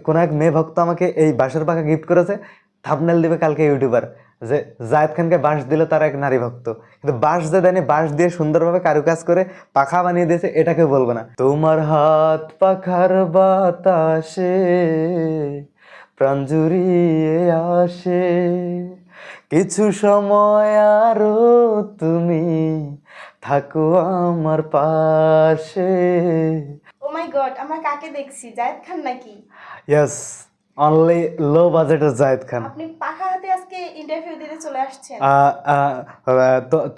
কোন এক মেয়ে ভক্ত আমাকে এই বাঁশের পাখা গিফট করেছে, থাম্বনেল দিবে কালকে ইউটিউবার যে জায়েদ খানকে বাঁশ দিল তার এক নারী ভক্ত, কিন্তু বাঁশ যে দেয়নি, বাঁশ দিয়ে সুন্দরভাবে কারুকাজ করে পাখা বানিয়ে দিয়েছে, এটা কেউ বলবো না। তোমার হাত পাখার বাতাসে প্রাণ জুড়িয়ে আসে, কিছু সময় আরো তুমি থাকো আমার পাশে। ও মাই গড, আমরা কাকে দেখছি? জায়েদ খান নাকি? ইয়েস, অনলি লো বাজেটের জায়েদ খান। আপনি পাখা হাতে আজকে ইন্টারভিউ দিতে চলে আসছেন?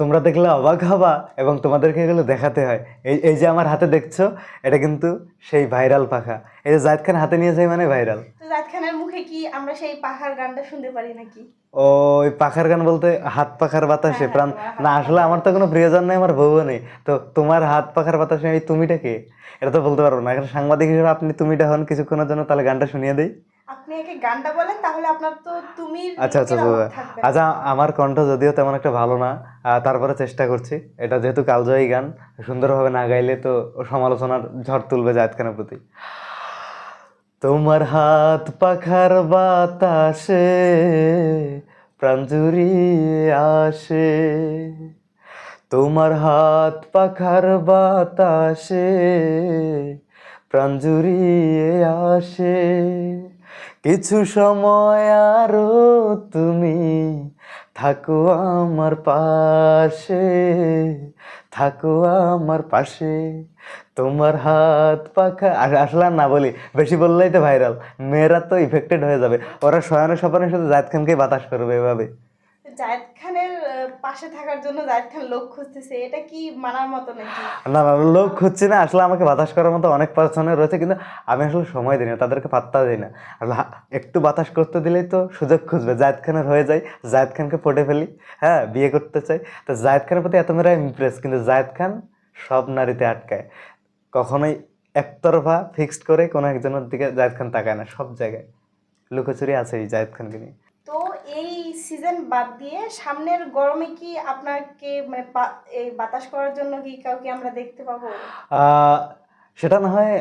তোমরা দেখলে অবাক হবা এবং তোমাদেরকে এগুলো দেখাতে হয়। এই যে আমার হাতে দেখছো, এটা কিন্তু সেই ভাইরাল পাখা। এই যে জায়েদ খান হাতে নিয়ে যায় মানে ভাইরাল। তো জায়েদ খানের মুখে কি আমরা সেই পাখার গানটা শুনতে পারি নাকি? ওই পাখার গান বলতে হাত পাখার বাতাসে হ্যাঁ, প্রাণ, তোমার হাত না আসলে আমার তো কোনো প্রিয়জন নেই, আমার বউও নেই, তো তোমার হাত পাখার বাতাসে এই তুমিটা কে, এটা তো বলতে পারবো না। এখন সাংবাদিক হিসেবে আপনি তুমিটা হন কিছুক্ষণের জন্য, তাহলে গানটা শুনিয়ে দেই। আপনি একে গানটা বলেন, তাহলে আপনার তো তুমির আচ্ছা আচ্ছা লোকের অভাব থাকবে না। আচ্ছা, আমার কণ্ঠ যদিও তেমন একটা ভালো না, তারপরে চেষ্টা করছি। এটা যেহেতু কালজয়ী গান, সুন্দরভাবে না গাইলে তো সমালোচনার ঝড় তুলবে জায়েদ খানের প্রতি। তোমার হাত পাখার বাতাসে প্রাণ জুড়িয়ে আসে, তোমার হাত পাখার বাতাসে প্রাণ জুড়িয়ে আসে, কিছু সময় আরো তুমি থাকো আমার পাশে, থাকো আমার পাশে। তোমার হাত পাখা আসলে আর না বলি, বেশি বললেই তো ভাইরাল, মেয়েরা তো ইফেক্টেড হয়ে যাবে, ওরা শয়নে স্বপনের সাথে জায়েদ খানকে বাতাস করবে এভাবে। জায়েদ খানের পাশে থাকার জন্য জায়েদ খান লোক খুঁজতেছে, এটা কি মানার মতো নাকি? না না, লোক খুঁজছি না, আসলে আমাকে বাতাস করার মতো অনেক পার্সনের রয়েছে, কিন্তু আমি আসলে সময় দিই না, তাদেরকে পাত্তা দিই না। আসলে একটু বাতাস করতে দিলেই তো সুযোগ খুঁজবে, জায়েদ খানের হয়ে যায়, জায়েদ খানকে পটে ফেলি, হ্যাঁ বিয়ে করতে চাই। তো জায়েদ খানের প্রতি এত মেয়েরা ইমপ্রেস, কিন্তু জায়েদ খান সব নারীতে আটকায়, কখনোই একতরফা ফিক্সড করে কোনো একজনের দিকে জায়েদ খান তাকায় না, সব জায়গায় লুকোচুরি আছে এই জায়েদ খানকে নিয়ে। তো এই সিজন বাদ দিয়ে সামনের গরমে কি আপনাকে মানে এই বাতাস করার জন্য কি কাউকে আমরা দেখতে পাবো? সেটা না হয়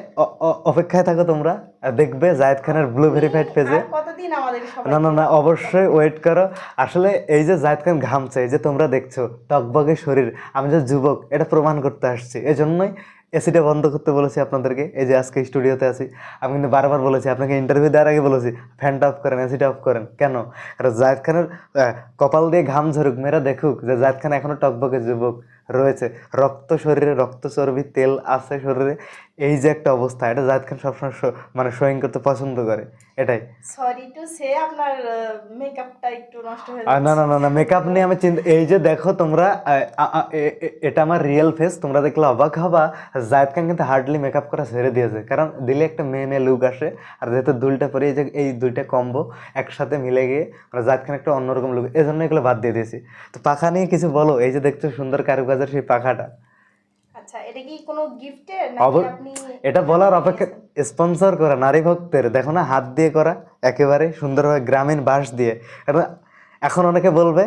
অপেক্ষায় থাকো তোমরা, দেখবে জায়েদ খানের ব্লু ভেরিফাইড পেজে। আর কতদিন আমাদের সবাই? না না না, অবশ্যই ওয়েট করো। আসলে এই যে জায়েদ খান ঘামছে, এই যে তোমরা দেখছো টকবগে শরীর, আমি যে যুবক এটা প্রমাণ করতে আসছি, এই জন্যই এসিটা বন্ধ করতে বলেছি আপনাদেরকে। এই যে আজকে স্টুডিওতে আছি, আমি কিন্তু বারবার বলেছি আপনাকে, ইন্টারভিউ দেওয়ার আগে বলেছি ফ্যানটা অফ করেন, এসিটা অফ করেন। কেন? কারণ জায়েদ খানের কপাল দিয়ে ঘাম ঝরুক, মেয়েরা দেখুক যে জায়েদ খান এখনো টকবগে যুবক রয়েছে, রক্ত শরীরে, রক্ত চর্বি তেল আছে শরীরে, এই যে একটা অবস্থা, এটা জায়েদ খান সবসময় মানে শোয়িং করতে পছন্দ করে, এটাই। সরি টু সে আপনার মেকআপটা একটু নষ্ট হয়ে না যাচ্ছে। না না না, মেকআপ নিয়ে আমি চিন্তা, এই যে দেখো তোমরা, এটা আমার রিয়েল ফেস, তোমরা দেখলে অবাক হবা। জায়েদ খান কিন্তু হার্ডলি মেকআপ করা ছেড়ে দিয়েছে, কারণ দিলে একটা মেয়ে মেয়ে লুক আসে, আর যেহেতু দুলটা পরে এই যে এই দুইটা কম্বো একসাথে মিলে গিয়ে মানে জায়েদ খান একটা অন্যরকম লুক, এই জন্য এগুলো বাদ দিয়ে দিয়েছি। তো পাখা নিয়ে কিছু বলো, এই যে দেখছো সুন্দর কারুকাজের সেই পাখাটা। আচ্ছা, এটা কি কোনো গিফটের নাকি আপনি? এটা বলার অপেক্ষা, স্পন্সর করা নারী ভক্তের, দেখো না হাত দিয়ে করা, একেবারে সুন্দরভাবে গ্রামীণ বাঁশ দিয়ে। এখন অনেকে বলবে,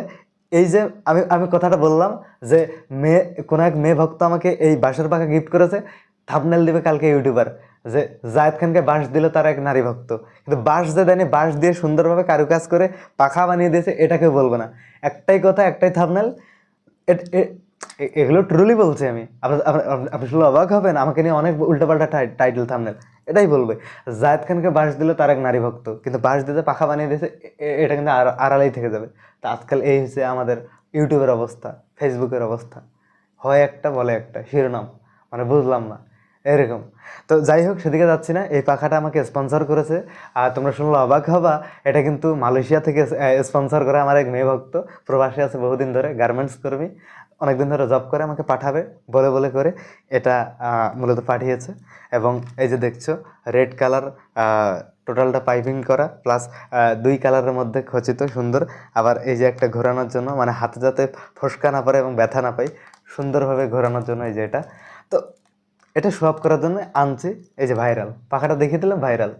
এই যে আমি আমি কথাটা বললাম যে মেয়ে, কোন এক মেয়ে ভক্ত আমাকে এই বাঁশের পাখা গিফট করেছে, থাম্বনেল দিবে কালকে ইউটিউবার যে জায়েদ খানকে বাঁশ দিল তার এক নারী ভক্ত, কিন্তু বাঁশ যে দেয়নি, বাঁশ দিয়ে সুন্দরভাবে কারুকাজ করে পাখা বানিয়ে দিয়েছে, এটা কেউ বলবে না। একটাই কথা, একটাই থাম্বনেল, এগুলো ট্রুলি বলছি আমি। আপনি শুনলে অবাক হবেন, আমাকে নিয়ে অনেক উল্টোপাল্টা টাইটেল থাম্বনেল, এটাই বলবে জায়েদ খানকে বাঁশ দিল তার এক নারী ভক্ত, কিন্তু বাঁশ দিতে পাখা বানিয়ে দিয়েছে, এটা কিন্তু আড়ালেই থেকে যাবে। তো আজকাল এই হচ্ছে আমাদের ইউটিউবের অবস্থা, ফেসবুকের অবস্থা, হয় একটা বলে একটা শিরোনাম, মানে বুঝলাম না এরকম। তো যাই হোক, সেদিকে যাচ্ছি না। এই পাখাটা আমাকে স্পন্সর করেছে, আর তোমরা শুনলে অবাক হবা, এটা কিন্তু মালয়েশিয়া থেকে স্পন্সর করে আমার এক মেয়ে ভক্ত, প্রবাসী আছে বহুদিন ধরে, গার্মেন্টস কর্মী, অনেকদিন ধরে জব করে, আমাকে পাঠাবে বলে বলে করে এটা মূলত পাঠিয়েছে। এবং এই যে দেখছো রেড কালার, টোটালটা পাইপিং করা, প্লাস দুই কালারের মধ্যে খচিত সুন্দর, আবার এই যে একটা ঘোরানোর জন্য, মানে হাতে যাতে ফসকা না পড়ে এবং ব্যথা না পাই, সুন্দরভাবে ঘোরানোর জন্য এই যে এটা। তো এটা শো আপ করার জন্য আনছি। এই যে ভাইরাল পাখাটা দেখিয়ে দিলাম, ভাইরাল।